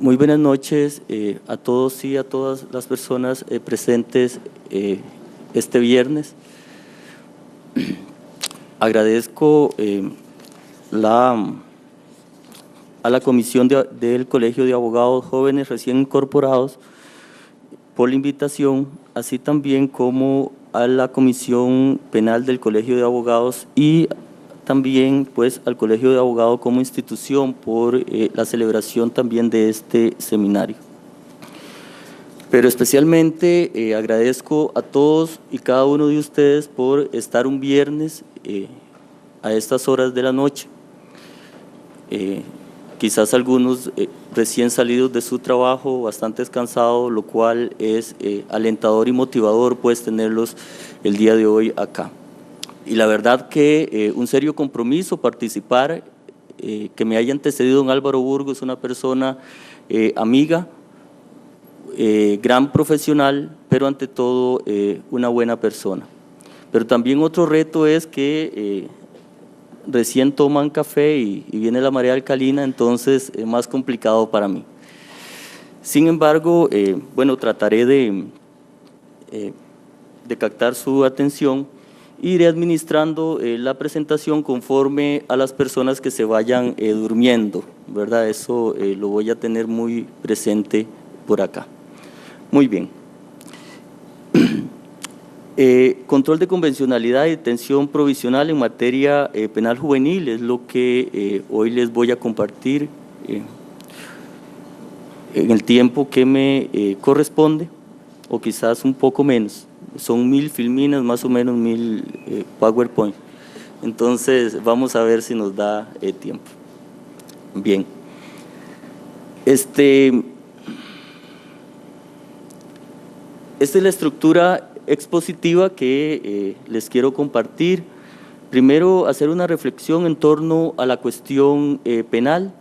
Muy buenas noches a todos y a todas las personas presentes este viernes. Agradezco a la Comisión del Colegio de Abogados Jóvenes Recién Incorporados por la invitación, así también como a la Comisión Penal del Colegio de Abogados y también pues al Colegio de Abogados como institución por la celebración también de este seminario. Pero especialmente agradezco a todos y cada uno de ustedes por estar un viernes a estas horas de la noche. Quizás algunos recién salidos de su trabajo, bastante cansados, lo cual es alentador y motivador pues tenerlos el día de hoy acá. Y la verdad que un serio compromiso participar, que me haya antecedido don Álvaro Burgos, una persona amiga, gran profesional, pero ante todo una buena persona. Pero también otro reto es que recién toman café y viene la marea alcalina, entonces es más complicado para mí. Sin embargo, bueno, trataré de captar su atención. Iré administrando la presentación conforme a las personas que se vayan durmiendo, ¿verdad? Eso lo voy a tener muy presente por acá. Muy bien. Control de convencionalidad y detención provisional en materia penal juvenil es lo que hoy les voy a compartir en el tiempo que me corresponde, o quizás un poco menos. Son 1000 filminas, más o menos 1000 PowerPoint. Entonces, vamos a ver si nos da tiempo. Bien. Esta es la estructura expositiva que les quiero compartir. Primero, hacer una reflexión en torno a la cuestión penal.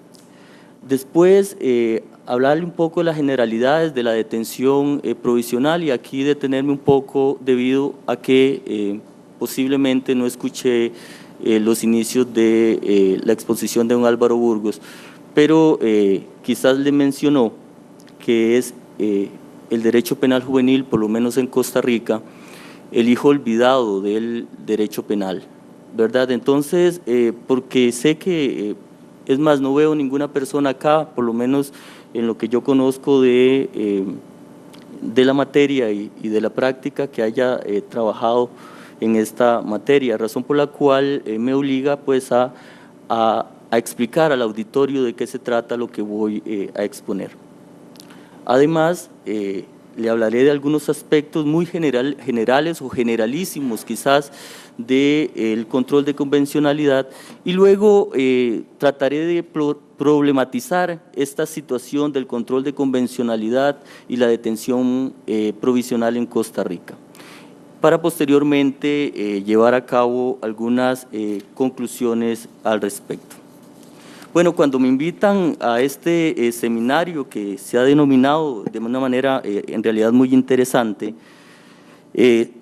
Después, hablarle un poco de las generalidades de la detención provisional y aquí detenerme un poco debido a que posiblemente no escuché los inicios de la exposición de don Álvaro Burgos, pero quizás le mencionó que es el derecho penal juvenil, por lo menos en Costa Rica, el hijo olvidado del derecho penal, ¿verdad? Entonces, porque sé que, es más, no veo ninguna persona acá, por lo menos en lo que yo conozco de la materia y de la práctica, que haya trabajado en esta materia, razón por la cual me obliga pues a explicar al auditorio de qué se trata lo que voy a exponer. Además, le hablaré de algunos aspectos muy generales o generalísimos quizás del control de convencionalidad y luego trataré de problematizar esta situación del control de convencionalidad y la detención provisional en Costa Rica, para posteriormente llevar a cabo algunas conclusiones al respecto. Bueno, cuando me invitan a este seminario que se ha denominado de una manera en realidad muy interesante,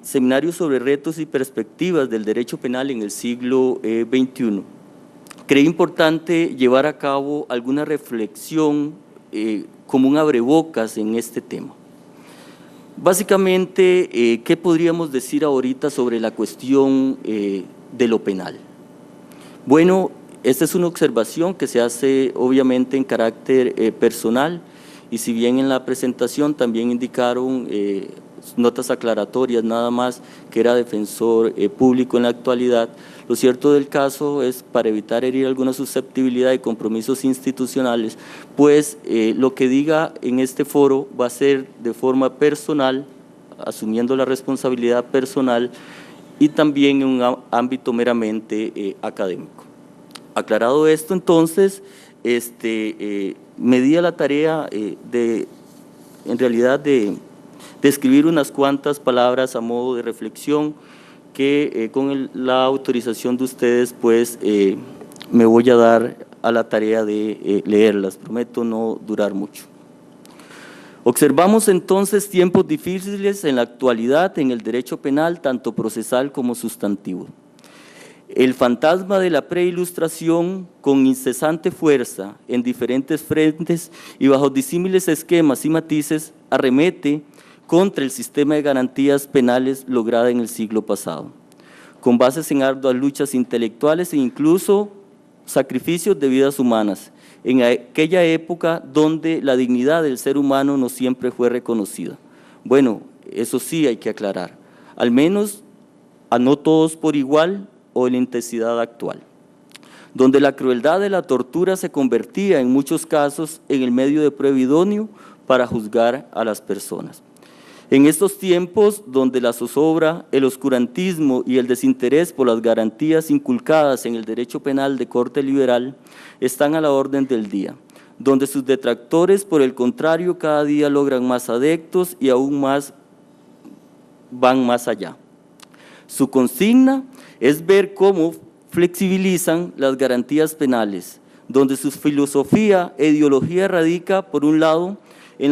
seminario sobre retos y perspectivas del derecho penal en el siglo XXI, creí importante llevar a cabo alguna reflexión como un abrebocas en este tema. Básicamente, ¿qué podríamos decir ahorita sobre la cuestión de lo penal? Bueno, esta es una observación que se hace obviamente en carácter personal y si bien en la presentación también indicaron notas aclaratorias nada más que era defensor público en la actualidad, lo cierto del caso es, para evitar herir alguna susceptibilidad y compromisos institucionales, pues lo que diga en este foro va a ser de forma personal, asumiendo la responsabilidad personal y también en un ámbito meramente académico. Aclarado esto, entonces, me di a la tarea en realidad de escribir unas cuantas palabras a modo de reflexión que con la autorización de ustedes, pues, me voy a dar a la tarea de leerlas. Prometo no durar mucho. Observamos entonces tiempos difíciles en la actualidad en el derecho penal, tanto procesal como sustantivo. El fantasma de la preilustración, con incesante fuerza en diferentes frentes y bajo disímiles esquemas y matices, arremete contra el sistema de garantías penales lograda en el siglo pasado, con bases en arduas luchas intelectuales e incluso sacrificios de vidas humanas, en aquella época donde la dignidad del ser humano no siempre fue reconocida. Bueno, eso sí hay que aclarar, al menos a no todos por igual o en la intensidad actual, donde la crueldad de la tortura se convertía en muchos casos en el medio de prueba idóneo para juzgar a las personas. En estos tiempos donde la zozobra, el oscurantismo y el desinterés por las garantías inculcadas en el derecho penal de corte liberal están a la orden del día, donde sus detractores, por el contrario, cada día logran más adeptos y aún más van más allá. Su consigna es ver cómo flexibilizan las garantías penales, donde su filosofía e ideología radica, por un lado, en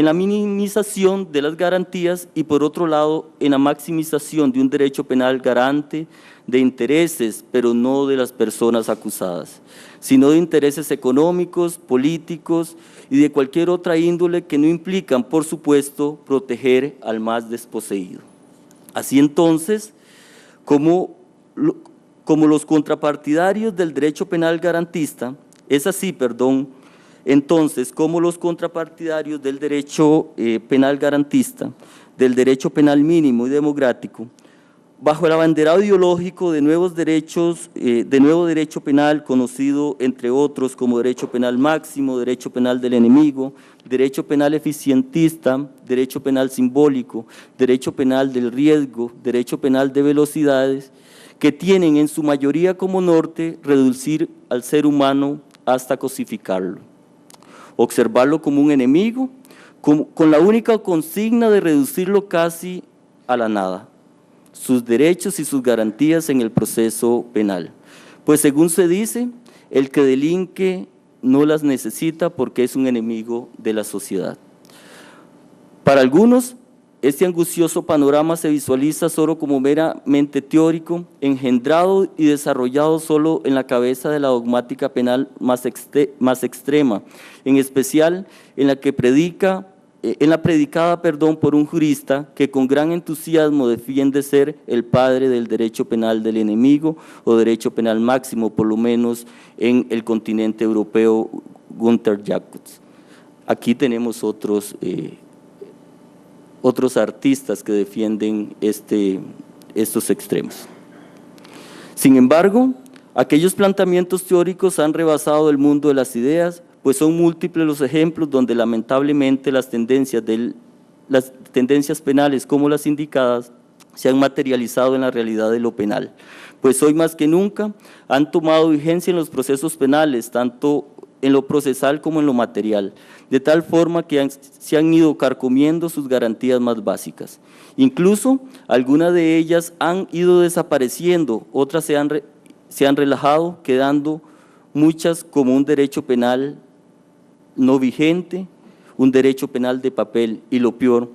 la minimización de las garantías y, por otro lado, en la maximización de un derecho penal garante de intereses, pero no de las personas acusadas, sino de intereses económicos, políticos y de cualquier otra índole que no implican, por supuesto, proteger al más desposeído. Así entonces, como los contrapartidarios del derecho penal garantista, entonces, como los contrapartidarios del derecho penal garantista, del derecho penal mínimo y democrático, bajo el abanderado ideológico de nuevo derecho penal, conocido entre otros como derecho penal máximo, derecho penal del enemigo, derecho penal eficientista, derecho penal simbólico, derecho penal del riesgo, derecho penal de velocidades, que tienen en su mayoría como norte reducir al ser humano hasta cosificarlo, observarlo como un enemigo, con la única consigna de reducirlo casi a la nada, sus derechos y sus garantías en el proceso penal. Pues según se dice, el que delinque no las necesita porque es un enemigo de la sociedad. Para algunos, este angustioso panorama se visualiza solo como meramente teórico, engendrado y desarrollado solo en la cabeza de la dogmática penal más extrema, en especial en la predicada por un jurista que con gran entusiasmo defiende ser el padre del derecho penal del enemigo o derecho penal máximo, por lo menos en el continente europeo, Günther Jacobs. Aquí tenemos otros artistas que defienden estos extremos. Sin embargo, aquellos planteamientos teóricos han rebasado el mundo de las ideas, pues son múltiples los ejemplos donde lamentablemente las tendencias penales como las indicadas se han materializado en la realidad de lo penal, pues hoy más que nunca han tomado vigencia en los procesos penales, tanto en lo procesal como en lo material, de tal forma que se han ido carcomiendo sus garantías más básicas. Incluso algunas de ellas han ido desapareciendo, otras se han relajado, quedando muchas como un derecho penal no vigente, un derecho penal de papel, y lo peor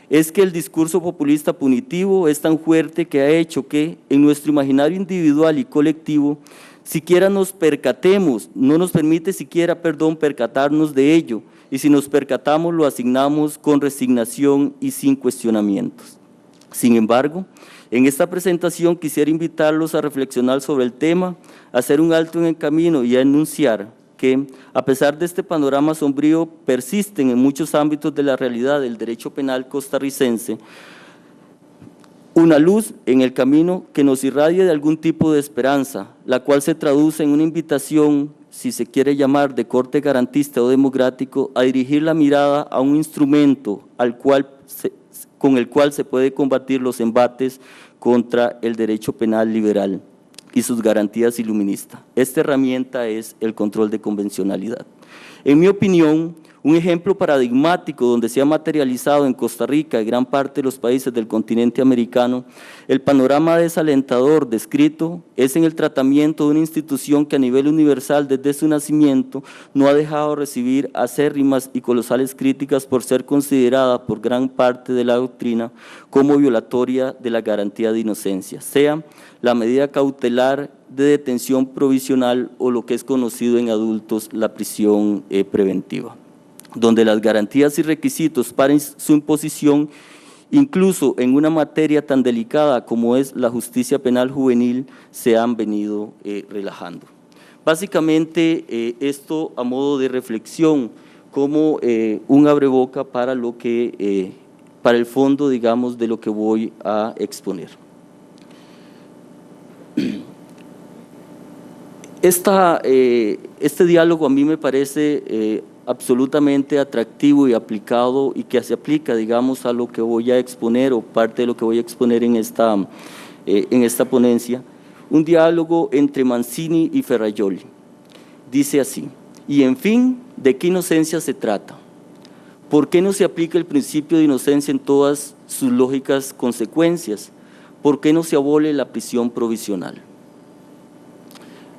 es que el discurso populista punitivo es tan fuerte que ha hecho que en nuestro imaginario individual y colectivo siquiera nos percatemos, no nos permite siquiera, percatarnos de ello, y si nos percatamos lo asignamos con resignación y sin cuestionamientos. Sin embargo, en esta presentación quisiera invitarlos a reflexionar sobre el tema, a hacer un alto en el camino y a enunciar que, a pesar de este panorama sombrío, persisten en muchos ámbitos de la realidad del derecho penal costarricense una luz en el camino que nos irradia de algún tipo de esperanza, la cual se traduce en una invitación, si se quiere llamar de corte garantista o democrático, a dirigir la mirada a un instrumento con el cual se puede combatir los embates contra el derecho penal liberal y sus garantías iluministas. Esta herramienta es el control de convencionalidad. En mi opinión, Un ejemplo paradigmático donde se ha materializado en Costa Rica y gran parte de los países del continente americano, el panorama desalentador descrito es en el tratamiento de una institución que a nivel universal desde su nacimiento no ha dejado de recibir acérrimas y colosales críticas por ser considerada por gran parte de la doctrina como violatoria de la garantía de inocencia, sea la medida cautelar de detención provisional o lo que es conocido en adultos la prisión preventiva, donde las garantías y requisitos para su imposición, incluso en una materia tan delicada como es la justicia penal juvenil, se han venido relajando. Básicamente, esto a modo de reflexión, como un abreboca para lo que, para el fondo, digamos, de lo que voy a exponer. Este diálogo a mí me parece absolutamente atractivo y aplicado y que se aplica, digamos, a lo que voy a exponer o parte de lo que voy a exponer en esta ponencia. Un diálogo entre Mancini y Ferrajoli. Dice así: y en fin, ¿de qué inocencia se trata? ¿Por qué no se aplica el principio de inocencia en todas sus lógicas consecuencias? ¿Por qué no se abole la prisión provisional?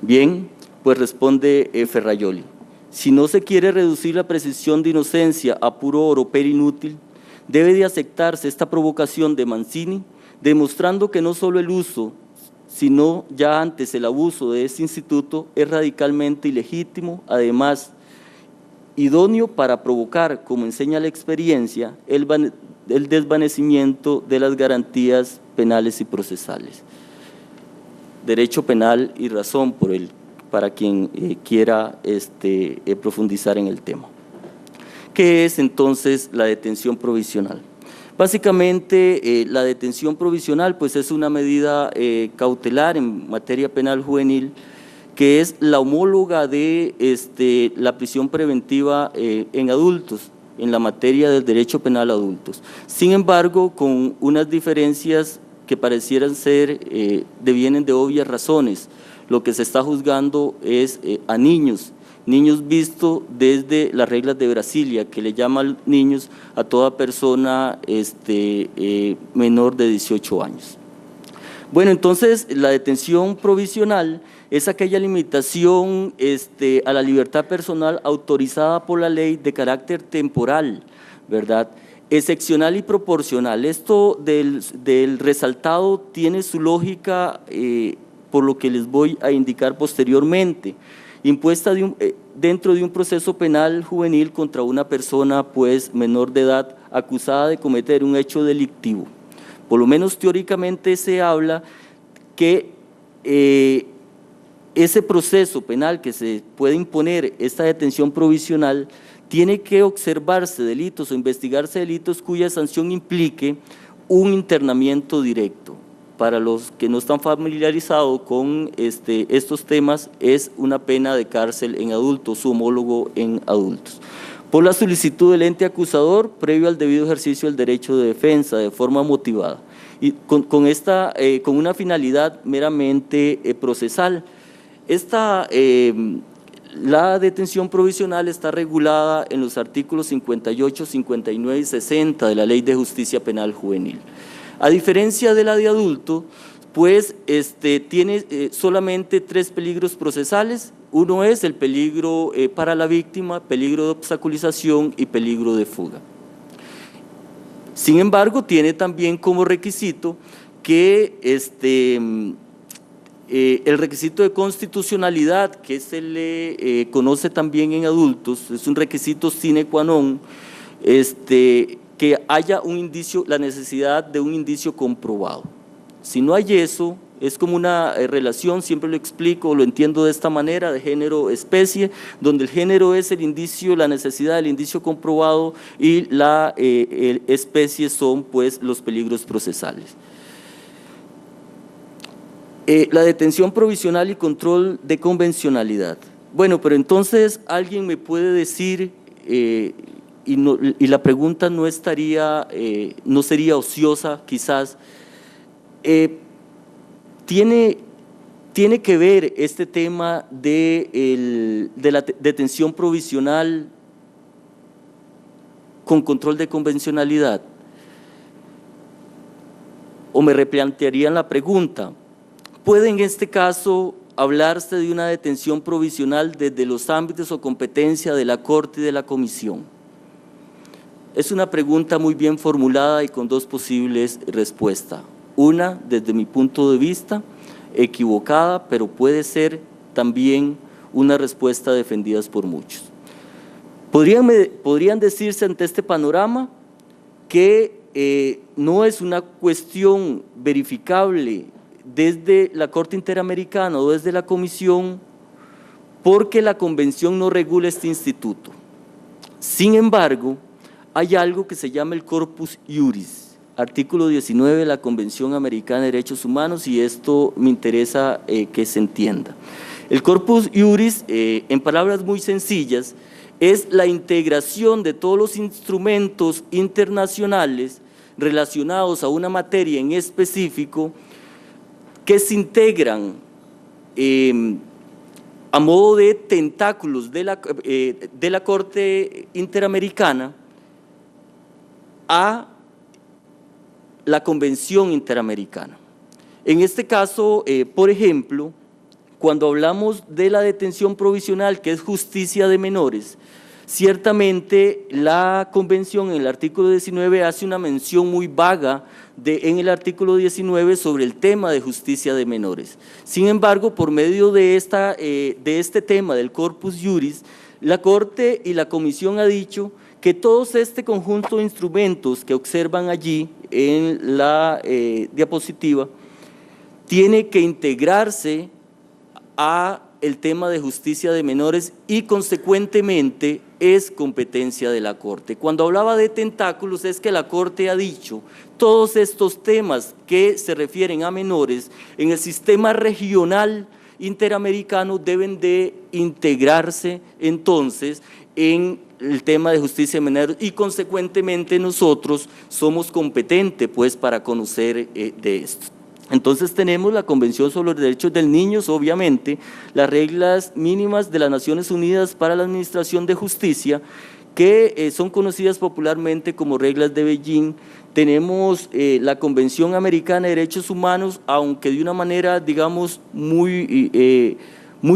Bien, pues responde Ferrajoli: si no se quiere reducir la presunción de inocencia a puro oropel inútil, debe de aceptarse esta provocación de Mancini, demostrando que no solo el uso, sino ya antes el abuso de este instituto es radicalmente ilegítimo, además idóneo para provocar, como enseña la experiencia, el desvanecimiento de las garantías penales y procesales. Derecho penal y razón para quien quiera profundizar en el tema. ¿Qué es entonces la detención provisional? Básicamente, la detención provisional pues, es una medida cautelar en materia penal juvenil que es la homóloga de la prisión preventiva en adultos, en la materia del derecho penal a adultos. Sin embargo, con unas diferencias que parecieran ser, devienen de obvias razones. Lo que se está juzgando es a niños visto desde las reglas de Brasilia, que le llaman niños a toda persona menor de 18 años. Bueno, entonces la detención provisional es aquella limitación a la libertad personal autorizada por la ley de carácter temporal, ¿verdad?, excepcional y proporcional. Esto del resaltado tiene su lógica por lo que les voy a indicar posteriormente, impuesta dentro de un proceso penal juvenil contra una persona pues menor de edad acusada de cometer un hecho delictivo. Por lo menos teóricamente se habla que ese proceso penal que se puede imponer, esta detención provisional, tiene que observarse delitos o investigarse delitos cuya sanción implique un internamiento directo. Para los que no están familiarizados con estos temas, es una pena de cárcel en adultos, su homólogo en adultos. Por la solicitud del ente acusador, previo al debido ejercicio del derecho de defensa, de forma motivada, y con una finalidad meramente procesal. La detención provisional está regulada en los artículos 58, 59 y 60 de la Ley de Justicia Penal Juvenil. A diferencia de la de adulto, pues tiene solamente 3 peligros procesales. Uno es el peligro para la víctima, peligro de obstaculización y peligro de fuga. Sin embargo, tiene también como requisito que el requisito de constitucionalidad, que se le conoce también en adultos, es un requisito sine qua non, que haya un indicio, la necesidad de un indicio comprobado. Si no hay eso, es como una relación, siempre lo explico, lo entiendo de esta manera, de género-especie, donde el género es el indicio, la necesidad del indicio comprobado y la especie son pues los peligros procesales. La detención provisional y control de convencionalidad. Bueno, pero entonces alguien me puede decir, y la pregunta no sería ociosa quizás, ¿tiene que ver este tema de la detención provisional con control de convencionalidad. O me replantearían la pregunta, ¿puede en este caso hablarse de una detención provisional desde los ámbitos o competencia de la Corte y de la Comisión? Es una pregunta muy bien formulada y con dos posibles respuestas. Una, desde mi punto de vista, equivocada, pero puede ser también una respuesta defendida por muchos. Podrían decirse ante este panorama que no es una cuestión verificable desde la Corte Interamericana o desde la Comisión, porque la Convención no regula este instituto. Sin embargo, hay algo que se llama el Corpus Juris, artículo 19 de la Convención Americana de Derechos Humanos, y esto me interesa que se entienda. El Corpus Juris, en palabras muy sencillas, es la integración de todos los instrumentos internacionales relacionados a una materia en específico que se integran a modo de tentáculos de la Corte Interamericana a la Convención Interamericana. En este caso, por ejemplo, cuando hablamos de la detención provisional, que es justicia de menores, ciertamente la Convención en el artículo 19 hace una mención muy vaga en el artículo 19 sobre el tema de justicia de menores. Sin embargo, por medio de este tema del Corpus Juris, la Corte y la Comisión ha dicho que todo este conjunto de instrumentos que observan allí en la diapositiva tiene que integrarse a el tema de justicia de menores y consecuentemente es competencia de la Corte. Cuando hablaba de tentáculos es que la Corte ha dicho todos estos temas que se refieren a menores en el sistema regional interamericano deben de integrarse entonces en el tema de justicia de menores y consecuentemente nosotros somos competentes pues para conocer de esto. Entonces tenemos la Convención sobre los Derechos del Niño, obviamente, las reglas mínimas de las Naciones Unidas para la Administración de Justicia, que son conocidas popularmente como reglas de Beijing. Tenemos la Convención Americana de Derechos Humanos, aunque de una manera, digamos, muy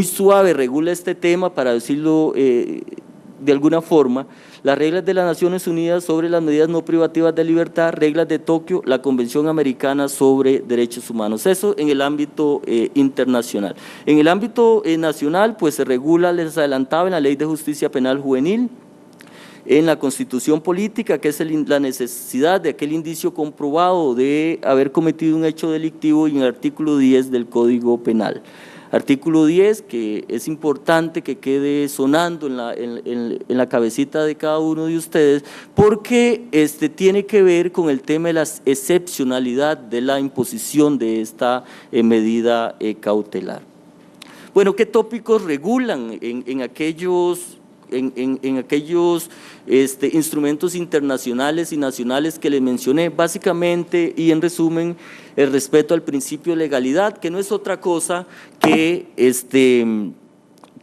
suave regula este tema, para decirlo de alguna forma, las reglas de las Naciones Unidas sobre las medidas no privativas de libertad, reglas de Tokio, la Convención Americana sobre Derechos Humanos. Eso en el ámbito internacional. En el ámbito nacional, pues se regula, les adelantaba, en la Ley de Justicia Penal Juvenil, en la Constitución Política, que es la necesidad de aquel indicio comprobado de haber cometido un hecho delictivo, y en el artículo 10 del Código Penal. Artículo 10, que es importante que quede sonando en la cabecita de cada uno de ustedes, porque tiene que ver con el tema de la excepcionalidad de la imposición de esta medida cautelar. Bueno, ¿qué tópicos regulan en aquellos instrumentos internacionales y nacionales que les mencioné? Básicamente y en resumen, el respeto al principio de legalidad, que no es otra cosa que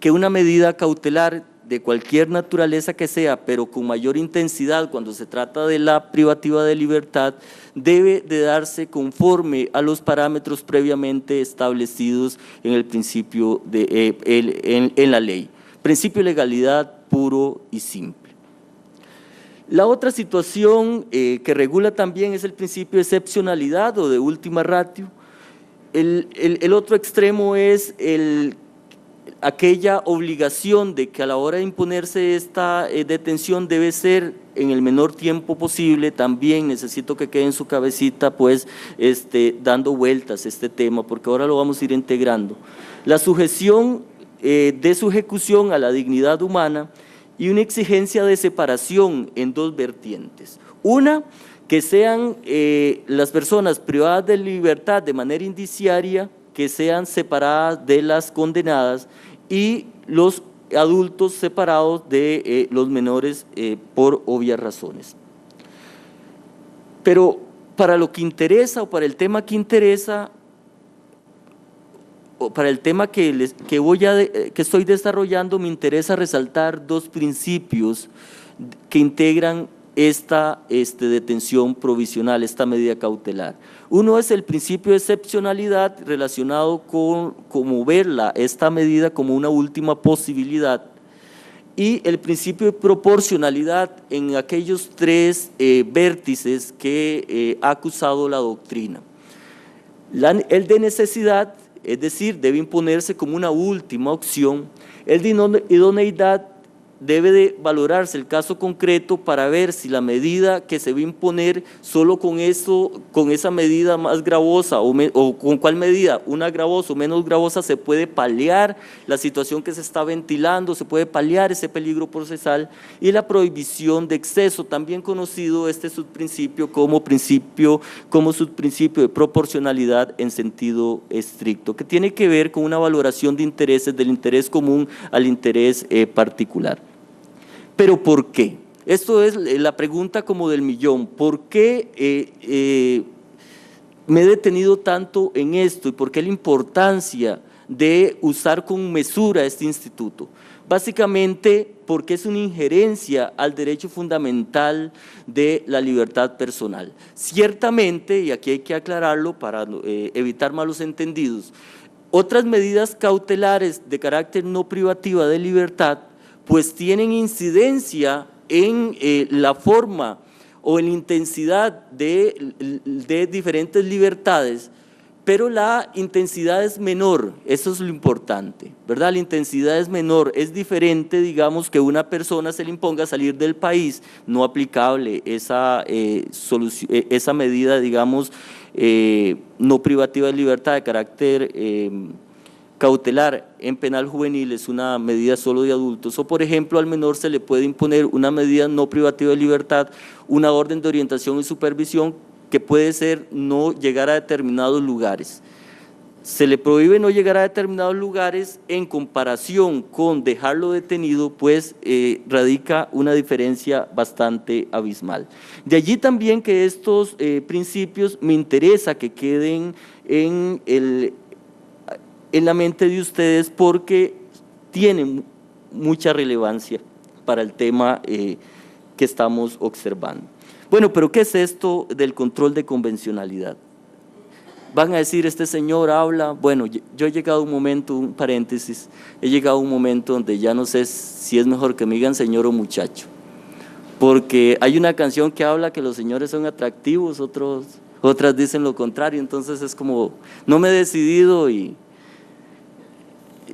una medida cautelar de cualquier naturaleza que sea, pero con mayor intensidad cuando se trata de la privativa de libertad, debe de darse conforme a los parámetros previamente establecidos en el principio en la ley. Principio de legalidad puro y simple. La otra situación que regula también es el principio de excepcionalidad o de última ratio. El otro extremo es aquella obligación de que a la hora de imponerse esta detención debe ser en el menor tiempo posible. También necesito que quede en su cabecita pues dando vueltas este tema, porque ahora lo vamos a ir integrando. La sujeción de su ejecución a la dignidad humana y una exigencia de separación en dos vertientes. Una, que sean las personas privadas de libertad de manera indiciaria, que sean separadas de las condenadas, y los adultos separados de los menores por obvias razones. Pero para lo que interesa o para el tema que interesa, para el tema que estoy desarrollando, me interesa resaltar dos principios que integran esta detención provisional, esta medida cautelar. Uno es el principio de excepcionalidad relacionado con cómo verla, esta medida como una última posibilidad, y el principio de proporcionalidad en aquellos tres vértices que ha acusado la doctrina. El de necesidad, es decir, debe imponerse como una última opción. El de idoneidad debe de valorarse el caso concreto para ver si la medida que se va a imponer solo con esa medida más gravosa o con cuál medida, una gravosa o menos gravosa, se puede paliar la situación que se está ventilando, se puede paliar ese peligro procesal, y la prohibición de exceso, también conocido este subprincipio como subprincipio de proporcionalidad en sentido estricto, que tiene que ver con una valoración de intereses, del interés común al interés particular. ¿Pero por qué? Esto es la pregunta como del millón. ¿Por qué me he detenido tanto en esto y por qué la importancia de usar con mesura este instituto? Básicamente porque es una injerencia al derecho fundamental de la libertad personal. Ciertamente, y aquí hay que aclararlo para evitar malos entendidos, otras medidas cautelares de carácter no privativa de libertad pues tienen incidencia en la forma o en la intensidad de diferentes libertades, pero la intensidad es menor, eso es lo importante, ¿verdad? La intensidad es menor, es diferente, digamos, que una persona se le imponga salir del país, no aplicable esa medida, digamos, no privativa de libertad de carácter cautelar en penal juvenil, es una medida solo de adultos, o por ejemplo al menor se le puede imponer una medida no privativa de libertad, una orden de orientación y supervisión que puede ser no llegar a determinados lugares. Se le prohíbe no llegar a determinados lugares en comparación con dejarlo detenido, pues radica una diferencia bastante abismal. De allí también que estos principios me interesa que queden en la mente de ustedes porque tienen mucha relevancia para el tema que estamos observando. Bueno, pero ¿qué es esto del control de convencionalidad? Van a decir, este señor habla, bueno, yo he llegado a un momento, un paréntesis, he llegado a un momento donde ya no sé si es mejor que me digan señor o muchacho, porque hay una canción que habla que los señores son atractivos, otras dicen lo contrario, entonces es como, no me he decidido y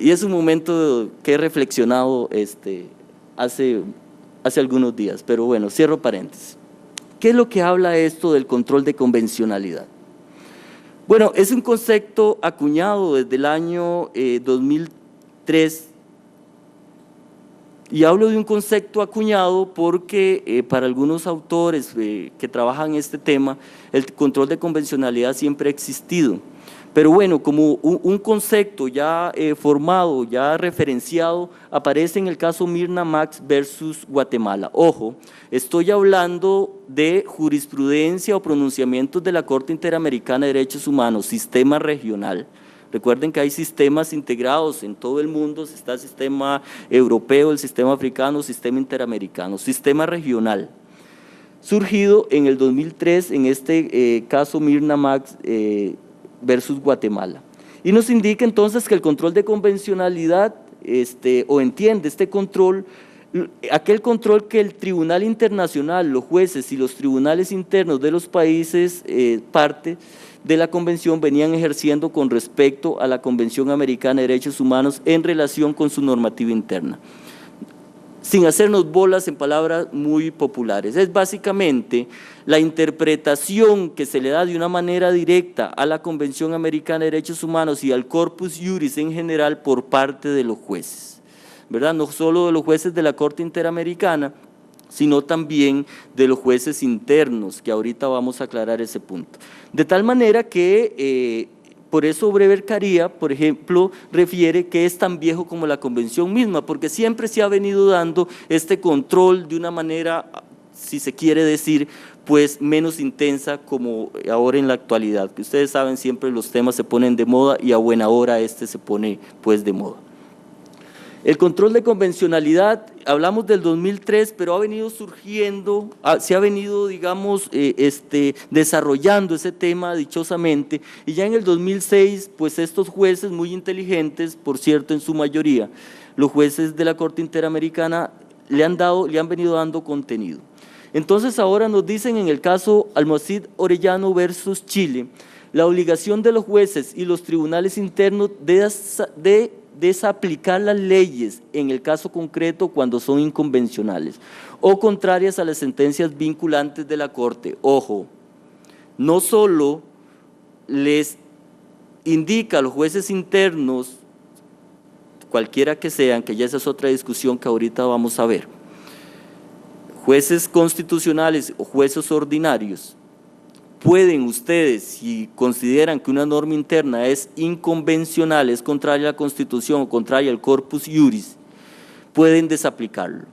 es un momento que he reflexionado hace algunos días, pero bueno, cierro paréntesis. ¿Qué es lo que habla esto del control de convencionalidad? Bueno, es un concepto acuñado desde el año 2003, y hablo de un concepto acuñado porque para algunos autores que trabajan este tema, el control de convencionalidad siempre ha existido. Pero bueno, como un concepto ya formado, ya referenciado, aparece en el caso Mirna Max versus Guatemala. Ojo, estoy hablando de jurisprudencia o pronunciamientos de la Corte Interamericana de Derechos Humanos, sistema regional. Recuerden que hay sistemas integrados en todo el mundo, está el sistema europeo, el sistema africano, el sistema interamericano, sistema regional. Surgido en el 2003, en este caso Mirna Max versus Guatemala. Y nos indica entonces que el control de convencionalidad, o entiende este control, aquel control que el Tribunal Internacional, los jueces y los tribunales internos de los países parte de la Convención venían ejerciendo con respecto a la Convención Americana de Derechos Humanos en relación con su normativa interna. Sin hacernos bolas en palabras muy populares, es básicamente la interpretación que se le da de una manera directa a la Convención Americana de Derechos Humanos y al Corpus Juris en general por parte de los jueces, ¿verdad? No solo de los jueces de la Corte Interamericana, sino también de los jueces internos, que ahorita vamos a aclarar ese punto. De tal manera que por eso Brever Caría, por ejemplo, refiere que es tan viejo como la Convención misma, porque siempre se ha venido dando este control de una manera, si se quiere decir, pues menos intensa como ahora en la actualidad, que ustedes saben siempre los temas se ponen de moda y a buena hora se pone pues de moda. El control de convencionalidad, hablamos del 2003, pero ha venido surgiendo, se ha venido, digamos, desarrollando ese tema dichosamente, y ya en el 2006, pues estos jueces muy inteligentes, por cierto, en su mayoría, los jueces de la Corte Interamericana le han venido dando contenido. Entonces ahora nos dicen en el caso Almacid Orellano versus Chile, la obligación de los jueces y los tribunales internos de desaplicar las leyes en el caso concreto cuando son inconvencionales o contrarias a las sentencias vinculantes de la Corte. Ojo, no solo les indica a los jueces internos, cualquiera que sean, que ya esa es otra discusión que ahorita vamos a ver, jueces constitucionales o jueces ordinarios, pueden ustedes, si consideran que una norma interna es inconvencional, es contraria a la Constitución o contraria al corpus iuris, pueden desaplicarlo.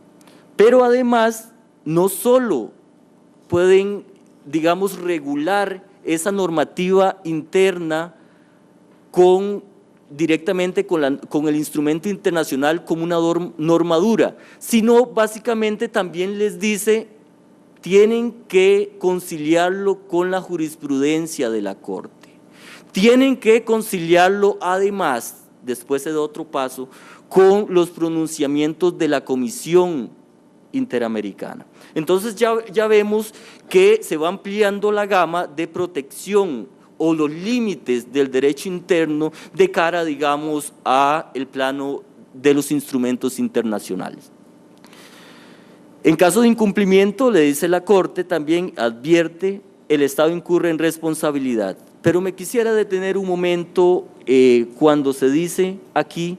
Pero además, no solo pueden, digamos, regular esa normativa interna directamente con el instrumento internacional como una norma dura, sino básicamente también les dice tienen que conciliarlo con la jurisprudencia de la Corte, tienen que conciliarlo además, después de otro paso, con los pronunciamientos de la Comisión Interamericana. Entonces ya vemos que se va ampliando la gama de protección o los límites del derecho interno de cara, digamos, a el plano de los instrumentos internacionales. En caso de incumplimiento, le dice la Corte, también advierte, el Estado incurre en responsabilidad. Pero me quisiera detener un momento cuando se dice aquí,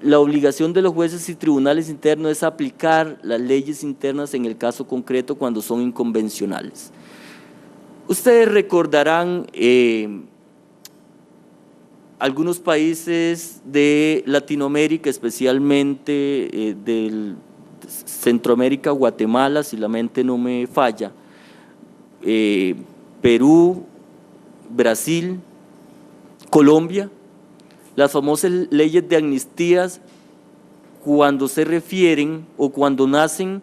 la obligación de los jueces y tribunales internos es aplicar las leyes internas en el caso concreto cuando son inconvencionales. Ustedes recordarán algunos países de Latinoamérica, especialmente del Centroamérica, Guatemala, si la mente no me falla, Perú, Brasil, Colombia, las famosas leyes de amnistías cuando se refieren o cuando nacen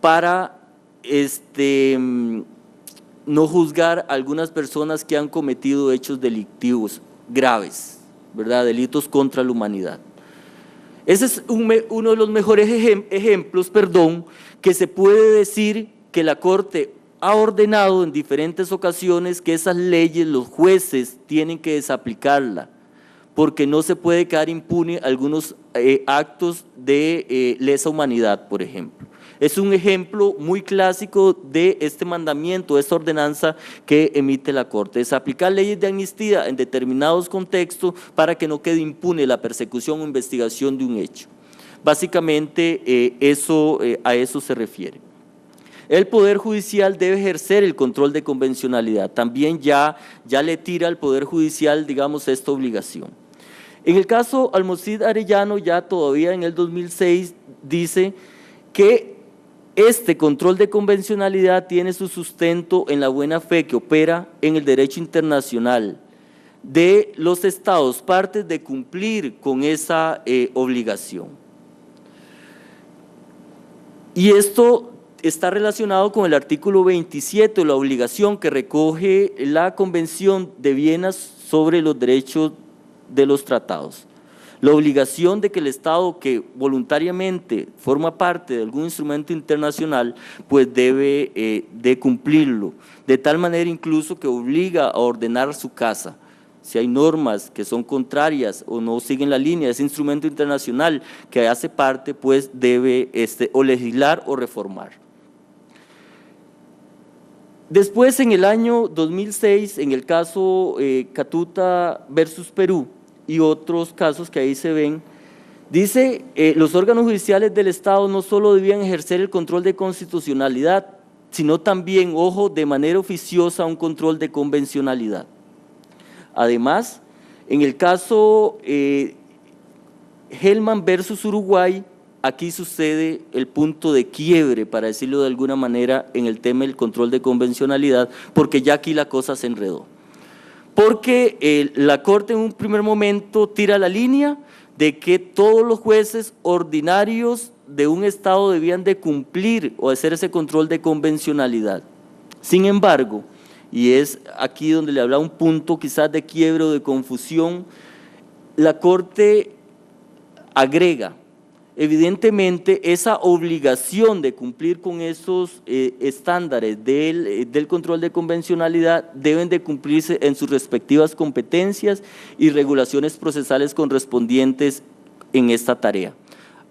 para no juzgar a algunas personas que han cometido hechos delictivos graves, ¿verdad? Delitos contra la humanidad. Ese es uno de los mejores ejemplos, que se puede decir que la Corte ha ordenado en diferentes ocasiones que esas leyes los jueces tienen que desaplicarla, porque no se puede quedar impune algunos actos de lesa humanidad, por ejemplo. Es un ejemplo muy clásico de este mandamiento, de esta ordenanza que emite la Corte, es aplicar leyes de amnistía en determinados contextos para que no quede impune la persecución o investigación de un hecho. Básicamente a eso se refiere. El Poder Judicial debe ejercer el control de convencionalidad, también ya le tira al Poder Judicial, digamos, esta obligación. En el caso Almacid Arellano, ya todavía en el 2006, dice que este control de convencionalidad tiene su sustento en la buena fe que opera en el derecho internacional de los estados partes de cumplir con esa obligación. Y esto está relacionado con el artículo 27, la obligación que recoge la Convención de Viena sobre los derechos de los tratados. La obligación de que el Estado que voluntariamente forma parte de algún instrumento internacional, pues debe de cumplirlo, de tal manera incluso que obliga a ordenar su casa. Si hay normas que son contrarias o no siguen la línea de ese instrumento internacional que hace parte, pues debe o legislar o reformar. Después, en el año 2006, en el caso Catuta versus Perú, y otros casos que ahí se ven, dice, los órganos judiciales del Estado no solo debían ejercer el control de constitucionalidad, sino también, ojo, de manera oficiosa un control de convencionalidad. Además, en el caso Hellman versus Uruguay, aquí sucede el punto de quiebre, para decirlo de alguna manera, en el tema del control de convencionalidad, porque ya aquí la cosa se enredó. Porque la Corte en un primer momento tira la línea, de que todos los jueces ordinarios de un estado debían de cumplir o hacer ese control de convencionalidad. Sin embargo, y es aquí donde le hablaba un punto quizás de quiebre o de confusión, la Corte agrega evidentemente esa obligación de cumplir con esos estándares del control de convencionalidad deben de cumplirse en sus respectivas competencias y regulaciones procesales correspondientes en esta tarea.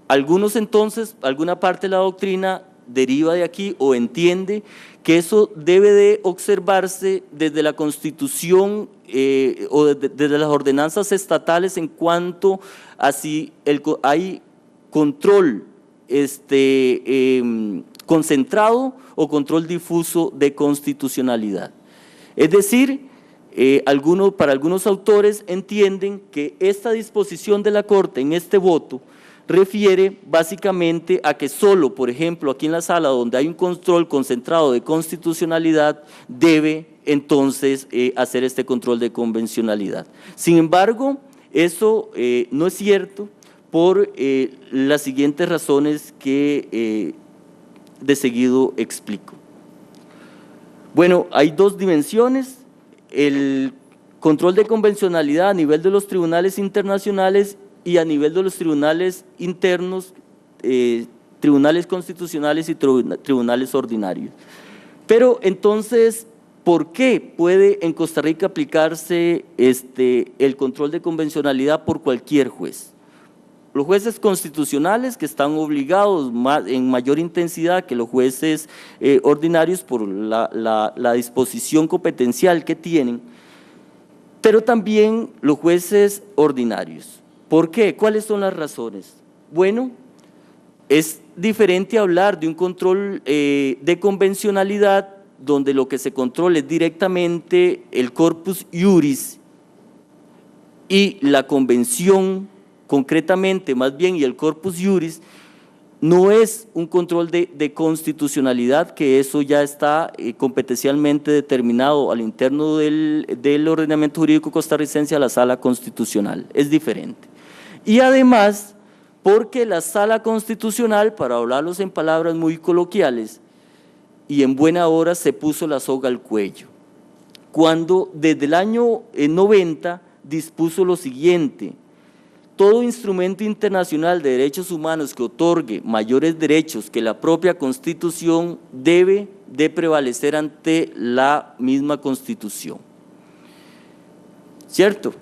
Algunos entonces, alguna parte de la doctrina deriva de aquí o entiende que eso debe de observarse desde la Constitución o desde las ordenanzas estatales en cuanto a si hay control concentrado o control difuso de constitucionalidad. Es decir, para algunos autores entienden que esta disposición de la Corte en este voto refiere básicamente a que solo, por ejemplo, aquí en la sala donde hay un control concentrado de constitucionalidad, debe entonces hacer este control de convencionalidad. Sin embargo, eso no es cierto por las siguientes razones que de seguido explico. Bueno, hay dos dimensiones, el control de convencionalidad a nivel de los tribunales internacionales y a nivel de los tribunales internos, tribunales constitucionales y tribunales ordinarios. Pero entonces, ¿por qué puede en Costa Rica aplicarse el control de convencionalidad por cualquier juez? Los jueces constitucionales que están obligados en mayor intensidad que los jueces ordinarios por la disposición competencial que tienen, pero también los jueces ordinarios. ¿Por qué? ¿Cuáles son las razones? Bueno, es diferente hablar de un control de convencionalidad donde lo que se controla es directamente el corpus iuris y la convención concretamente, más bien, y el corpus iuris, no es un control de constitucionalidad, que eso ya está competencialmente determinado al interno del ordenamiento jurídico costarricense a la Sala Constitucional, es diferente. Y además, porque la Sala Constitucional, para hablarlos en palabras muy coloquiales, y en buena hora se puso la soga al cuello, cuando desde el año 90 dispuso lo siguiente: todo instrumento internacional de derechos humanos que otorgue mayores derechos que la propia Constitución debe de prevalecer ante la misma Constitución. ¿Cierto?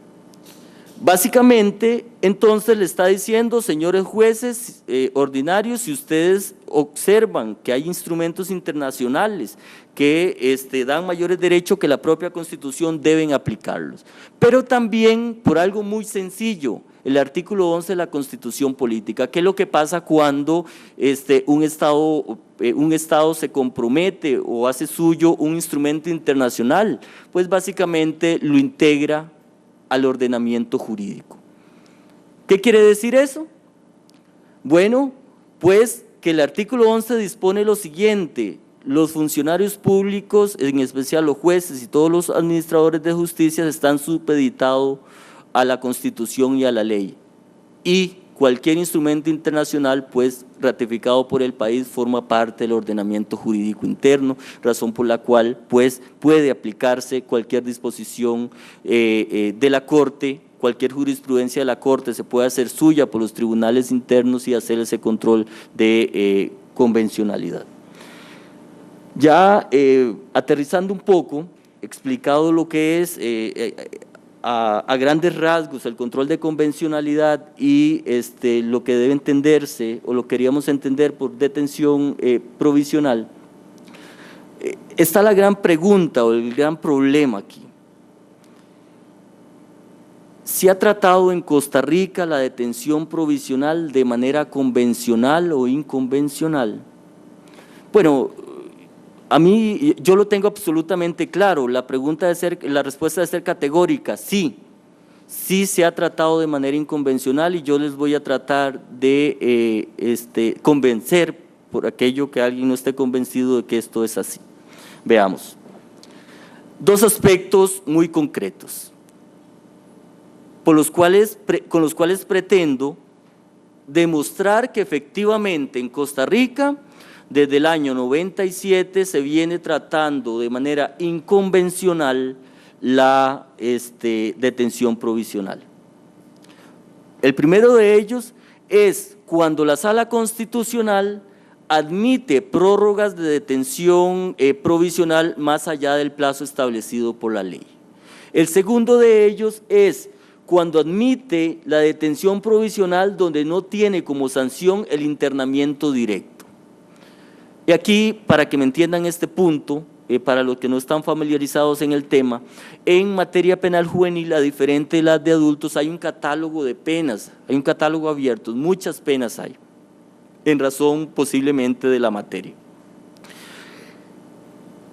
Básicamente, entonces le está diciendo, señores jueces ordinarios, si ustedes observan que hay instrumentos internacionales que dan mayores derechos que la propia Constitución, deben aplicarlos. Pero también por algo muy sencillo, el artículo 11 de la Constitución Política, ¿qué es lo que pasa cuando un Estado se compromete o hace suyo un instrumento internacional? Pues básicamente lo integra al ordenamiento jurídico. ¿Qué quiere decir eso? Bueno, pues que el artículo 11 dispone lo siguiente: los funcionarios públicos, en especial los jueces y todos los administradores de justicia, están supeditados a la Constitución y a la ley, y cualquier instrumento internacional pues ratificado por el país forma parte del ordenamiento jurídico interno, razón por la cual pues puede aplicarse cualquier disposición de la Corte, cualquier jurisprudencia de la Corte se puede hacer suya por los tribunales internos y hacer ese control de convencionalidad. Ya aterrizando un poco, explicado lo que es a grandes rasgos el control de convencionalidad y lo que debe entenderse o lo queríamos entender por detención provisional, está la gran pregunta o el gran problema aquí. ¿Se ha tratado en Costa Rica la detención provisional de manera convencional o inconvencional? Bueno, a mí, yo lo tengo absolutamente claro, la respuesta debe ser categórica, sí se ha tratado de manera inconvencional, y yo les voy a tratar de convencer por aquello que alguien no esté convencido de que esto es así. Veamos. Dos aspectos muy concretos. con los cuales pretendo demostrar que efectivamente en Costa Rica, desde el año 97, se viene tratando de manera inconvencional la detención provisional. El primero de ellos es cuando la Sala Constitucional admite prórrogas de detención provisional más allá del plazo establecido por la ley. El segundo de ellos es cuando admite la detención provisional donde no tiene como sanción el internamiento directo. Y aquí, para que me entiendan este punto, para los que no están familiarizados en el tema, en materia penal juvenil, a diferente de las de adultos, hay un catálogo de penas, hay un catálogo abierto, muchas penas hay, en razón posiblemente de la materia.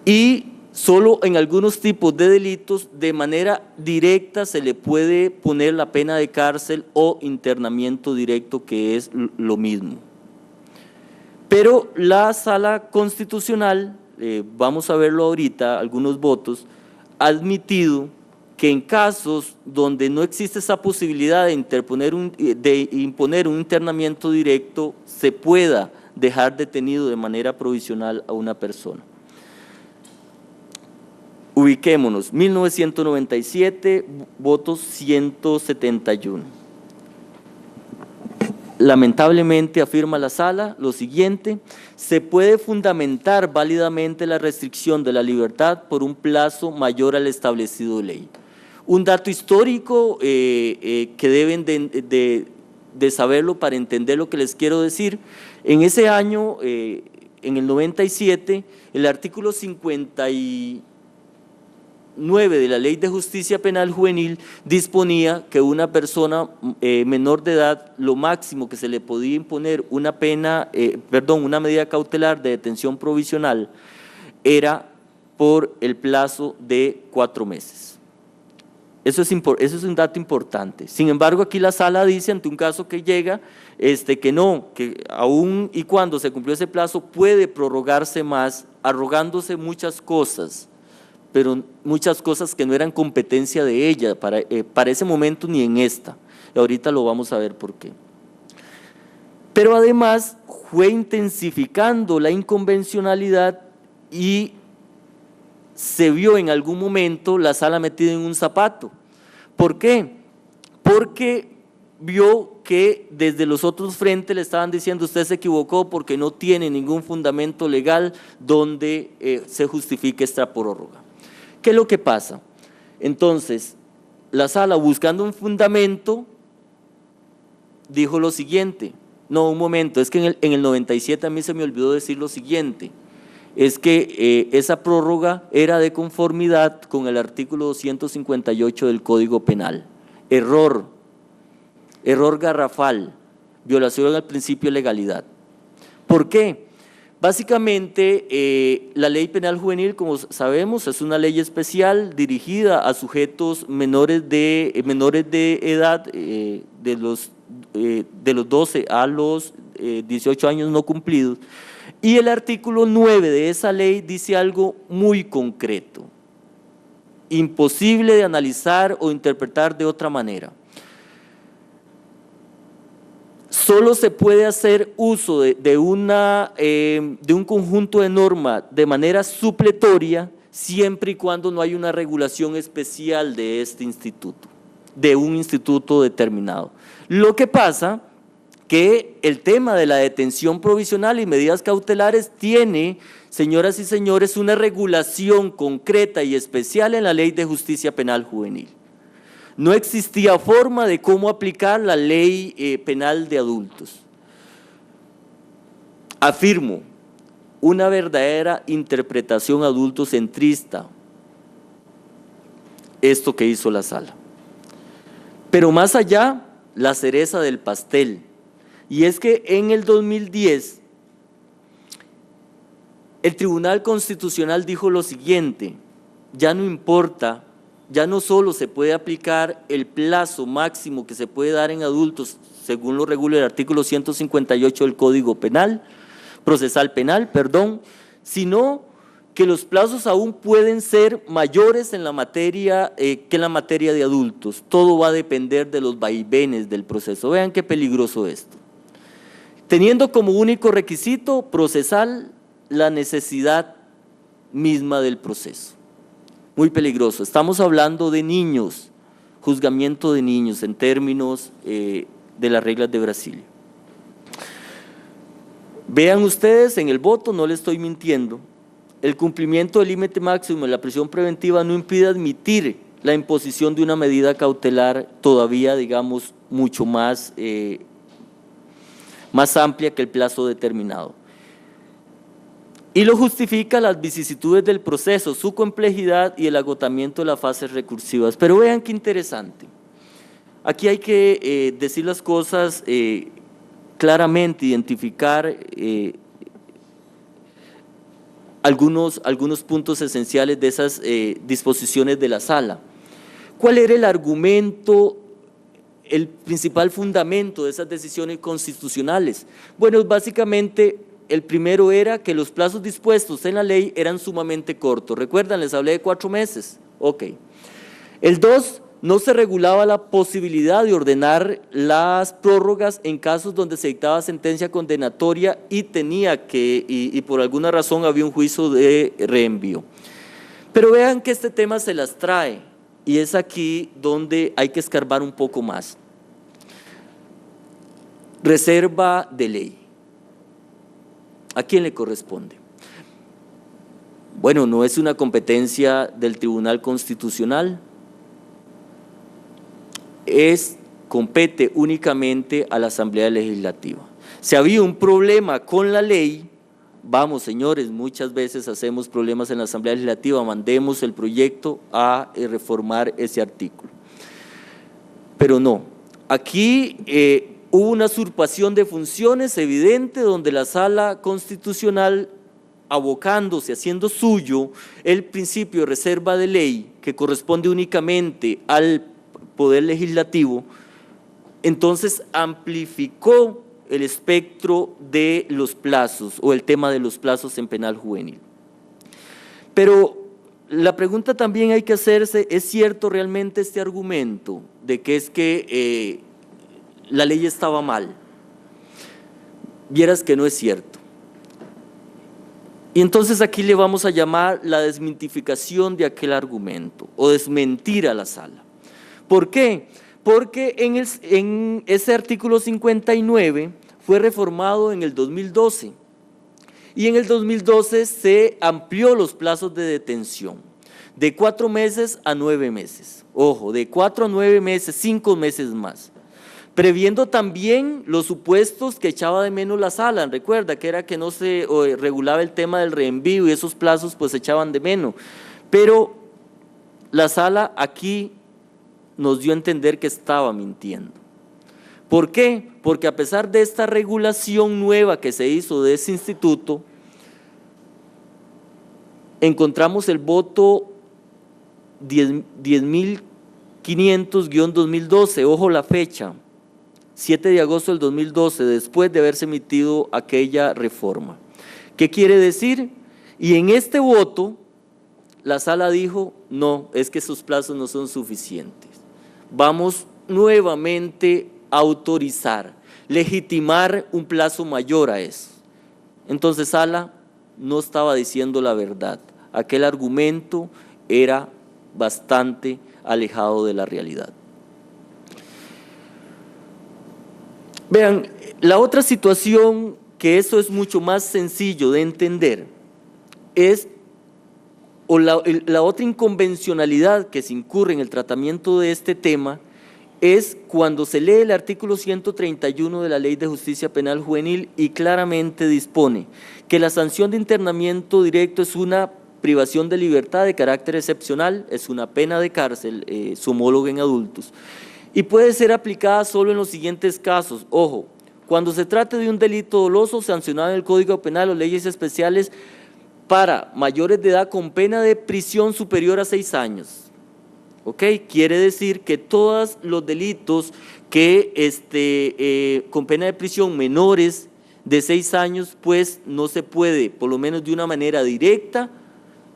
Y solo en algunos tipos de delitos de manera directa se le puede poner la pena de cárcel o internamiento directo, que es lo mismo. Pero la Sala Constitucional, vamos a verlo ahorita, algunos votos, ha admitido que en casos donde no existe esa posibilidad de imponer un internamiento directo, se pueda dejar detenido de manera provisional a una persona. Ubiquémonos, 1997, votos 171. Lamentablemente, afirma la Sala lo siguiente: se puede fundamentar válidamente la restricción de la libertad por un plazo mayor al establecido de ley. Un dato histórico que deben de saberlo para entender lo que les quiero decir. En ese año, en el 97, el artículo 59 de la Ley de Justicia Penal Juvenil disponía que una persona menor de edad, lo máximo que se le podía imponer una medida cautelar de detención provisional era por el plazo de 4 meses. Eso es un dato importante. Sin embargo, aquí la Sala dice, ante un caso que llega, que no, que aún y cuando se cumplió ese plazo puede prorrogarse más, arrogándose muchas cosas, pero muchas cosas que no eran competencia de ella para ese momento ni en esta. Y ahorita lo vamos a ver por qué. Pero además fue intensificando la inconvencionalidad y se vio en algún momento la Sala metida en un zapato. ¿Por qué? Porque vio que desde los otros frentes le estaban diciendo: usted se equivocó porque no tiene ningún fundamento legal donde se justifique esta prórroga. ¿Qué es lo que pasa? Entonces, la Sala, buscando un fundamento, dijo lo siguiente: no, un momento, es que en el 97 a mí se me olvidó decir lo siguiente, es que esa prórroga era de conformidad con el artículo 258 del Código Penal. Error garrafal, violación al principio de legalidad. ¿Por qué? Básicamente, la Ley Penal Juvenil, como sabemos, es una ley especial dirigida a sujetos menores de edad, de los 12 a los 18 años no cumplidos, y el artículo 9 de esa ley dice algo muy concreto, imposible de analizar o interpretar de otra manera. Solo se puede hacer uso de un conjunto de normas de manera supletoria siempre y cuando no hay una regulación especial de este instituto, de un instituto determinado. Lo que pasa que el tema de la detención provisional y medidas cautelares tiene, señoras y señores, una regulación concreta y especial en la Ley de Justicia Penal Juvenil. No existía forma de cómo aplicar la ley penal de adultos. Afirmo, una verdadera interpretación adultocentrista, esto que hizo la Sala. Pero más allá, la cereza del pastel, y es que en el 2010 el Tribunal Constitucional dijo lo siguiente: ya no importa, ya no solo se puede aplicar el plazo máximo que se puede dar en adultos, según lo regula el artículo 158 del Código Procesal Penal, sino que los plazos aún pueden ser mayores en la materia, que en la materia de adultos. Todo va a depender de los vaivenes del proceso. Vean qué peligroso esto. Teniendo como único requisito procesal la necesidad misma del proceso. Muy peligroso. Estamos hablando de niños, juzgamiento de niños en términos de las reglas de Brasil. Vean ustedes en el voto, no les estoy mintiendo, el cumplimiento del límite máximo de la prisión preventiva no impide admitir la imposición de una medida cautelar todavía, digamos, mucho más, más amplia que el plazo determinado. Y lo justifica las vicisitudes del proceso, su complejidad y el agotamiento de las fases recursivas. Pero vean qué interesante. Aquí hay que decir las cosas claramente, identificar algunos puntos esenciales de esas disposiciones de la sala. ¿Cuál era el argumento, el principal fundamento de esas decisiones constitucionales? Bueno, básicamente el primero era que los plazos dispuestos en la ley eran sumamente cortos. ¿Recuerdan? Les hablé de 4 meses. Ok. El 2, no se regulaba la posibilidad de ordenar las prórrogas en casos donde se dictaba sentencia condenatoria y por alguna razón había un juicio de reenvío. Pero vean que este tema se las trae y es aquí donde hay que escarbar un poco más. Reserva de ley. ¿A quién le corresponde? Bueno, no es una competencia del Tribunal Constitucional, compete únicamente a la Asamblea Legislativa. Si había un problema con la ley, vamos señores, muchas veces hacemos problemas en la Asamblea Legislativa, mandemos el proyecto a reformar ese artículo. Pero no, aquí hubo una usurpación de funciones evidente donde la Sala Constitucional, abocándose, haciendo suyo el principio de reserva de ley que corresponde únicamente al Poder Legislativo, entonces amplificó el espectro de los plazos o el tema de los plazos en penal juvenil. Pero la pregunta también hay que hacerse, ¿es cierto realmente este argumento de que es que la ley estaba mal? Vieras que no es cierto. Y entonces aquí le vamos a llamar la desmitificación de aquel argumento o desmentir a la sala. ¿Por qué? Porque en ese artículo 59 fue reformado en el 2012 y en el 2012 se amplió los plazos de detención de 4 meses a 9 meses. Ojo, de 4 a 9 meses, 5 meses más. Previendo también los supuestos que echaba de menos la sala, recuerda que era que no se regulaba el tema del reenvío y esos plazos pues se echaban de menos, pero la sala aquí nos dio a entender que estaba mintiendo. ¿Por qué? Porque a pesar de esta regulación nueva que se hizo de ese instituto, encontramos el voto 10.500-2012, ojo la fecha, 7 de agosto del 2012, después de haberse emitido aquella reforma. ¿Qué quiere decir? Y en este voto, la sala dijo, no, es que esos plazos no son suficientes. Vamos nuevamente a autorizar, legitimar un plazo mayor a eso. Entonces, sala no estaba diciendo la verdad. Aquel argumento era bastante alejado de la realidad. Vean, la otra situación, que eso es mucho más sencillo de entender, es, o la otra inconvencionalidad que se incurre en el tratamiento de este tema, es cuando se lee el artículo 131 de la Ley de Justicia Penal Juvenil y claramente dispone que la sanción de internamiento directo es una privación de libertad de carácter excepcional, es una pena de cárcel, su homólogo en adultos, y puede ser aplicada solo en los siguientes casos. Ojo, cuando se trate de un delito doloso sancionado en el Código Penal o leyes especiales para mayores de edad con pena de prisión superior a 6 años. ¿Ok? Quiere decir que todos los delitos que con pena de prisión menores de 6 años, pues no se puede, por lo menos de una manera directa,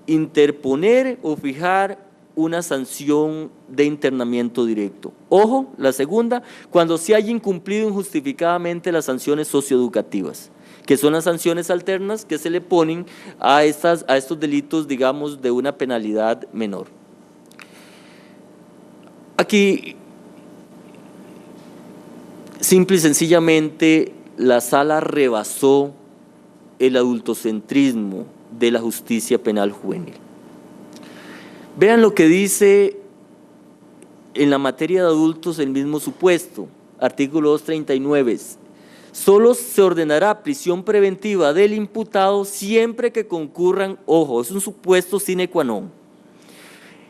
interponer o fijar una sanción de internamiento directo. Ojo, la segunda, cuando se haya incumplido injustificadamente las sanciones socioeducativas, que son las sanciones alternas que se le ponen a estos delitos, digamos, de una penalidad menor. Aquí, simple y sencillamente, la sala rebasó el adultocentrismo de la justicia penal juvenil. Vean lo que dice en la materia de adultos el mismo supuesto, artículo 239. Solo se ordenará prisión preventiva del imputado siempre que concurran, ojo, es un supuesto sine qua non,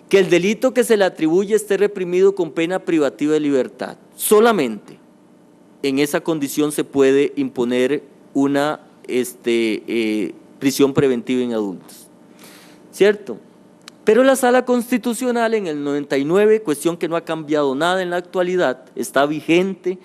que el delito que se le atribuye esté reprimido con pena privativa de libertad. Solamente en esa condición se puede imponer una prisión preventiva en adultos, ¿cierto? Pero la Sala Constitucional en el 99, cuestión que no ha cambiado nada en la actualidad, está vigente,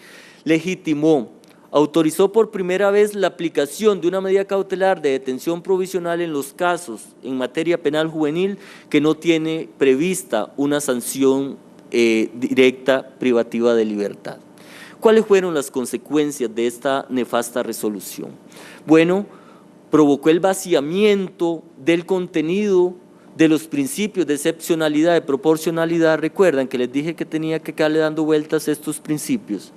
legitimó, autorizó por primera vez la aplicación de una medida cautelar de detención provisional en los casos en materia penal juvenil que no tiene prevista una sanción directa privativa de libertad. ¿Cuáles fueron las consecuencias de esta nefasta resolución? Bueno, provocó el vaciamiento del contenido de los principios de excepcionalidad, de proporcionalidad. Recuerdan que les dije que tenía que quedarle dando vueltas a estos principios.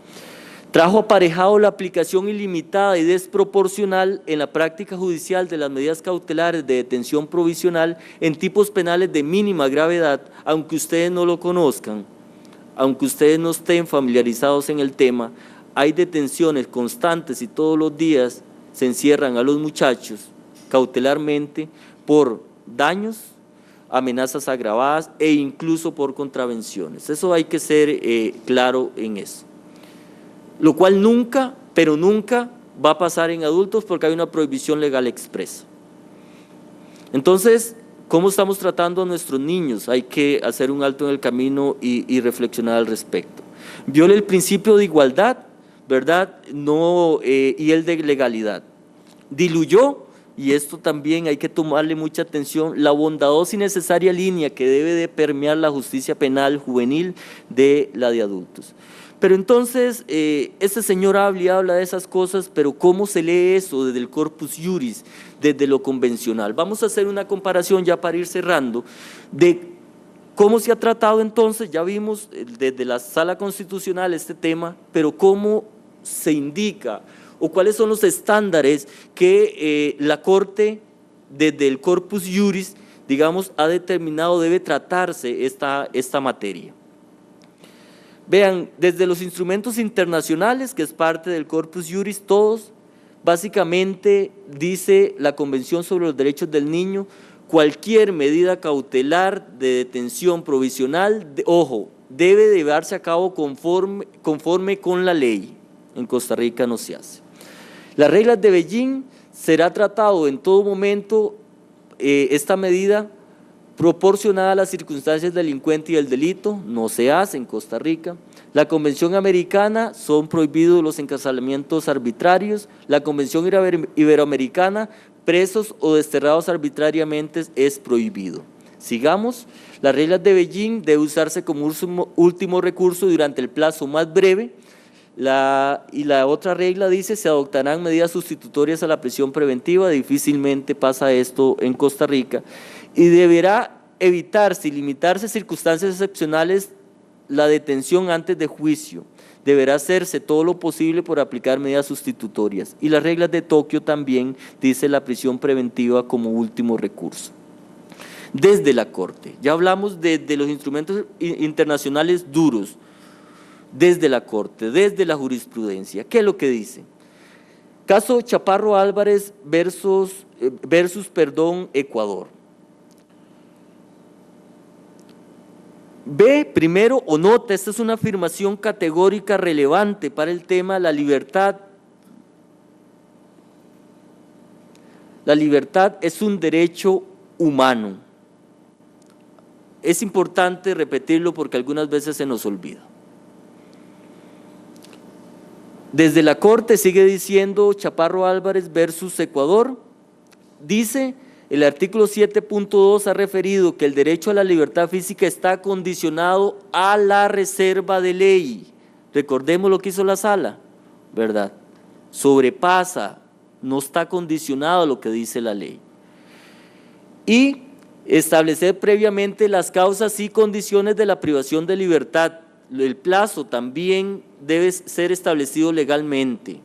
Trajo aparejado la aplicación ilimitada y desproporcional en la práctica judicial de las medidas cautelares de detención provisional en tipos penales de mínima gravedad, aunque ustedes no lo conozcan, aunque ustedes no estén familiarizados en el tema. Hay detenciones constantes y todos los días se encierran a los muchachos cautelarmente por daños, amenazas agravadas e incluso por contravenciones. Eso hay que ser claro en eso. Lo cual nunca, pero nunca va a pasar en adultos porque hay una prohibición legal expresa. Entonces, ¿cómo estamos tratando a nuestros niños? Hay que hacer un alto en el camino y reflexionar al respecto. Viola el principio de igualdad, ¿verdad? No, y el de legalidad. Diluyó, y esto también hay que tomarle mucha atención, la bondadosa y necesaria línea que debe de permear la justicia penal juvenil de la de adultos. Pero entonces, este señor habla de esas cosas, pero ¿cómo se lee eso desde el corpus juris, desde lo convencional? Vamos a hacer una comparación ya para ir cerrando, de cómo se ha tratado entonces, ya vimos desde la Sala Constitucional este tema, pero cómo se indica o cuáles son los estándares que la Corte, desde el corpus juris, digamos, ha determinado debe tratarse esta materia. Vean, desde los instrumentos internacionales, que es parte del corpus juris, todos, básicamente dice la Convención sobre los Derechos del Niño, cualquier medida cautelar de detención provisional, ojo, debe llevarse a cabo conforme con la ley. En Costa Rica no se hace. Las reglas de Beijing, será tratado en todo momento esta medida proporcionada a las circunstancias del delincuente y del delito, no se hace en Costa Rica. La Convención Americana, son prohibidos los encarcelamientos arbitrarios. La Convención Iberoamericana, presos o desterrados arbitrariamente es prohibido. Sigamos, las reglas de Beijing debe usarse como último recurso durante el plazo más breve. Y la otra regla dice, se adoptarán medidas sustitutorias a la prisión preventiva, difícilmente pasa esto en Costa Rica, y deberá evitarse y limitarse circunstancias excepcionales la detención antes de juicio, deberá hacerse todo lo posible por aplicar medidas sustitutorias, y las reglas de Tokio también dice la prisión preventiva como último recurso. Desde la Corte, ya hablamos de los instrumentos internacionales duros, desde la Corte, desde la jurisprudencia. ¿Qué es lo que dice? Caso Chaparro Álvarez versus Ecuador. Ve primero o nota, esta es una afirmación categórica relevante para el tema, la libertad. La libertad es un derecho humano. Es importante repetirlo porque algunas veces se nos olvida. Desde la Corte sigue diciendo Chaparro Álvarez versus Ecuador, dice El artículo 7.2 ha referido que el derecho a la libertad física está condicionado a la reserva de ley. Recordemos lo que hizo la sala, ¿verdad? Sobrepasa, no está condicionado a lo que dice la ley. Y establecer previamente las causas y condiciones de la privación de libertad. El plazo también debe ser establecido legalmente.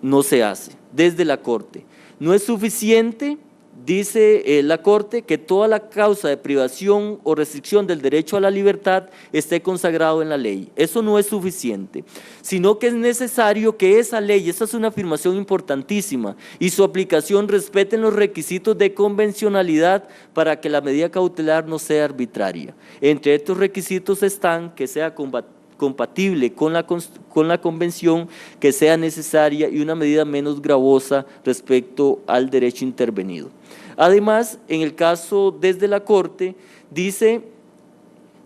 No se hace desde la Corte. No es suficiente, dice la Corte, que toda la causa de privación o restricción del derecho a la libertad esté consagrado en la ley. Eso no es suficiente, sino que es necesario que esa ley, esa es una afirmación importantísima, y su aplicación respeten los requisitos de convencionalidad para que la medida cautelar no sea arbitraria. Entre estos requisitos están que sea compatible con la convención, que sea necesaria y una medida menos gravosa respecto al derecho intervenido. Además, en el caso desde la Corte, dice,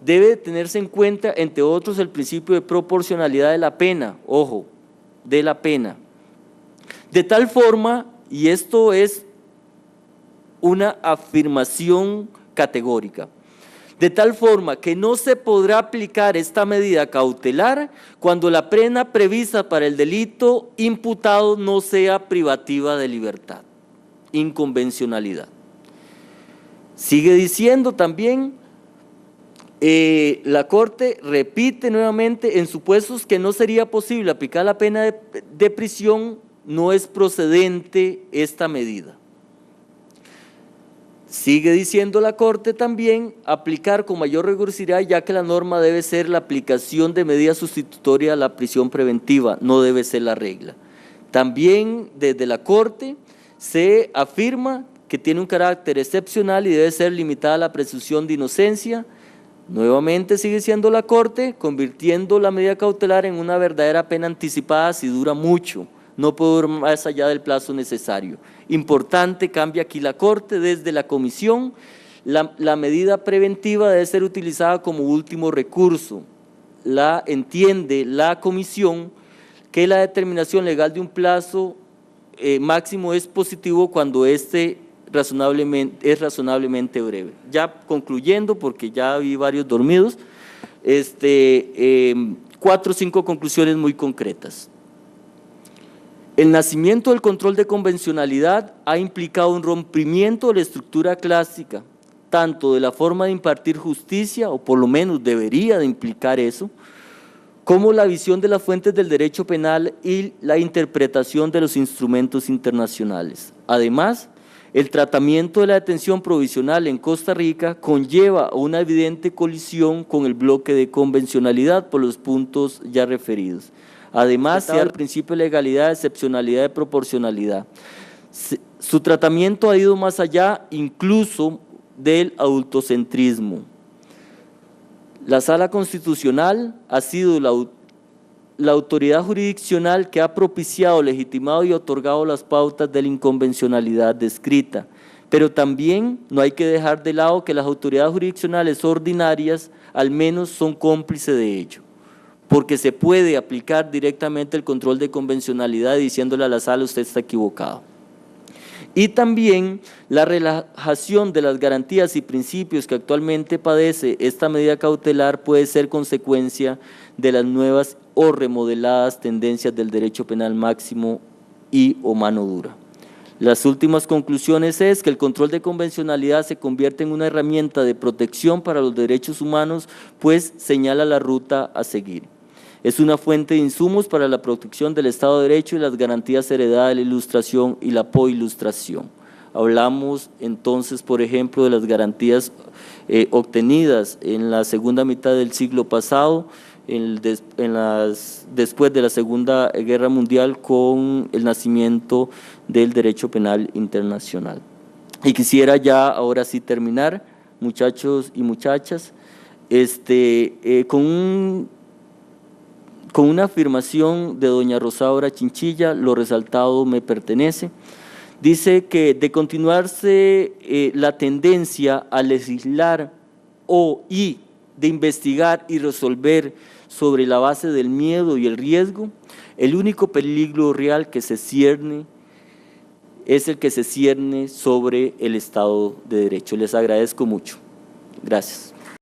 debe tenerse en cuenta, entre otros, el principio de proporcionalidad de la pena, ojo, de la pena. De tal forma, y esto es una afirmación categórica, de tal forma que no se podrá aplicar esta medida cautelar cuando la pena prevista para el delito imputado no sea privativa de libertad. Inconvencionalidad. Sigue diciendo también, la Corte repite nuevamente, en supuestos que no sería posible aplicar la pena de prisión, no es procedente esta medida. Sigue diciendo la Corte también, aplicar con mayor rigurosidad, ya que la norma debe ser la aplicación de medidas sustitutorias a la prisión preventiva, no debe ser la regla. También desde la Corte se afirma que tiene un carácter excepcional y debe ser limitada la presunción de inocencia. Nuevamente sigue siendo la Corte, convirtiendo la medida cautelar en una verdadera pena anticipada si dura mucho, no puede ir más allá del plazo necesario. Importante, cambia aquí la Corte desde la Comisión, la medida preventiva debe ser utilizada como último recurso. Entiende la Comisión que la determinación legal de un plazo máximo es positivo cuando este es razonablemente breve. Ya concluyendo, porque ya vi varios dormidos, 4 o 5 conclusiones muy concretas. El nacimiento del control de convencionalidad ha implicado un rompimiento de la estructura clásica, tanto de la forma de impartir justicia, o por lo menos debería de implicar eso, como la visión de las fuentes del derecho penal y la interpretación de los instrumentos internacionales. Además, el tratamiento de la detención provisional en Costa Rica conlleva una evidente colisión con el bloque de convencionalidad por los puntos ya referidos. Además, se da el principio de legalidad, excepcionalidad y proporcionalidad. Su tratamiento ha ido más allá incluso del adultocentrismo. La Sala Constitucional ha sido la autoridad jurisdiccional que ha propiciado, legitimado y otorgado las pautas de la inconvencionalidad descrita, pero también no hay que dejar de lado que las autoridades jurisdiccionales ordinarias al menos son cómplices de ello, porque se puede aplicar directamente el control de convencionalidad diciéndole a la sala usted está equivocado. Y también la relajación de las garantías y principios que actualmente padece esta medida cautelar puede ser consecuencia de las nuevas o remodeladas tendencias del derecho penal máximo y o mano dura. Las últimas conclusiones es que el control de convencionalidad se convierte en una herramienta de protección para los derechos humanos, pues señala la ruta a seguir. Es una fuente de insumos para la protección del Estado de Derecho y las garantías heredadas de la Ilustración y la poilustración. Hablamos entonces, por ejemplo, de las garantías obtenidas en la segunda mitad del siglo pasado, después de la Segunda Guerra Mundial, con el nacimiento del derecho penal internacional. Y quisiera ya ahora sí terminar, muchachos y muchachas, con una afirmación de doña Rosaura Chinchilla, lo resaltado me pertenece. Dice que de continuarse la tendencia a legislar y de investigar y resolver sobre la base del miedo y el riesgo, el único peligro real que se cierne es el que se cierne sobre el Estado de Derecho. Les agradezco mucho. Gracias.